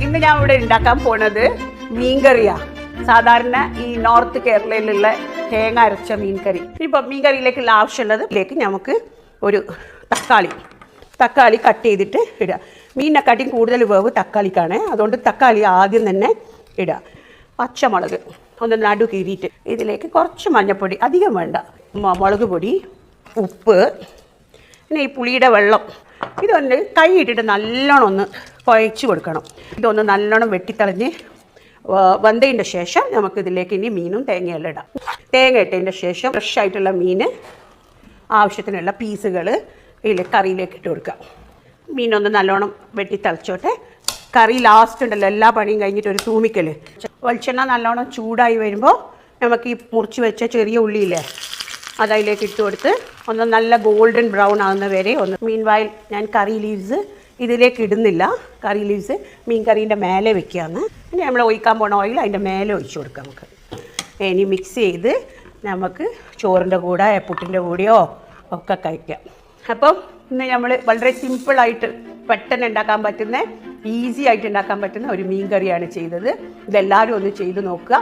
ഇന്ന് ഞാൻ ഇവിടെ ഉണ്ടാക്കാൻ പോണത് മീൻകറിയാ. സാധാരണ ഈ നോർത്ത് കേരളയിലുള്ള തേങ്ങ അരച്ച മീൻകറി. ഇപ്പം മീൻകറിയിലേക്കുള്ള ആവശ്യമുള്ളത് ഇതിലേക്ക് നമുക്ക് ഒരു തക്കാളി കട്ട് ചെയ്തിട്ട് ഇടുക. മീനിനെക്കാട്ടിയും കൂടുതൽ വേവ് തക്കാളിക്കാണ്, അതുകൊണ്ട് തക്കാളി ആദ്യം തന്നെ ഇടുക. പച്ചമുളക് ഒന്ന് നടു കീറിയിട്ട് ഇതിലേക്ക് കുറച്ച് മഞ്ഞൾപ്പൊടി, അധികം വേണ്ട, മുളക് പൊടി, ഉപ്പ്, പിന്നെ ഈ പുളിയുടെ വെള്ളം. ഇതൊന്ന് കൈ ഇട്ടിട്ട് നല്ലോണം ഒന്ന് കുഴച്ച് കൊടുക്കണം. ഇതൊന്ന് നല്ലോണം വെട്ടിത്തളഞ്ഞ് വന്നതിൻ്റെ ശേഷം നമുക്കിതിലേക്ക് ഇനി മീനും തേങ്ങയെല്ലാം ഇടാം. തേങ്ങ ഇട്ടതിൻ്റെ ശേഷം ഫ്രഷ് ആയിട്ടുള്ള മീൻ ആവശ്യത്തിനുള്ള പീസുകൾ ഇതിൽ കറിയിലേക്ക് ഇട്ട് കൊടുക്കുക. മീനൊന്ന് നല്ലോണം വെട്ടിത്തളച്ചോട്ടെ. കറി ലാസ്റ്റ് ഉണ്ടല്ലോ, എല്ലാ പണിയും കഴിഞ്ഞിട്ട് ഒരു തൂമിക്കൽ. വെളിച്ചെണ്ണ നല്ലോണം ചൂടായി വരുമ്പോൾ നമുക്ക് ഈ മുറിച്ച് വെച്ച ചെറിയ ഉള്ളിയില്ലേ അതതിലേക്ക് ഇട്ട് കൊടുത്ത് ഒന്ന് നല്ല ഗോൾഡൻ ബ്രൗൺ ആകുന്ന വരെ ഒന്ന്. മീൻ വായിൽ ഞാൻ കറി ലീവ്സ് ഇതിലേക്ക് ഇടുന്നില്ല. കറി ലീവ്സ് മീൻ കറീൻ്റെ മേലെ വെക്കുകയാണ്. ഇനി നമ്മൾ ഒഴിക്കാൻ പോണ ഓയിൽ അതിൻ്റെ മേലെ ഒഴിച്ച് കൊടുക്കാം. നമുക്ക് ഇനി മിക്സ് ചെയ്ത് നമുക്ക് ചോറിൻ്റെ കൂടെ പുട്ടിൻ്റെ കൂടെയോ ഒക്കെ കഴിക്കാം. അപ്പം ഇന്ന് നമ്മൾ വളരെ സിമ്പിളായിട്ട് പെട്ടെന്ന് ഉണ്ടാക്കാൻ പറ്റുന്ന, ഈസി ആയിട്ട് ഉണ്ടാക്കാൻ പറ്റുന്ന ഒരു മീൻ കറിയാണ് ചെയ്തത്. ഇതെല്ലാവരും ഒന്ന് ചെയ്ത് നോക്കുക.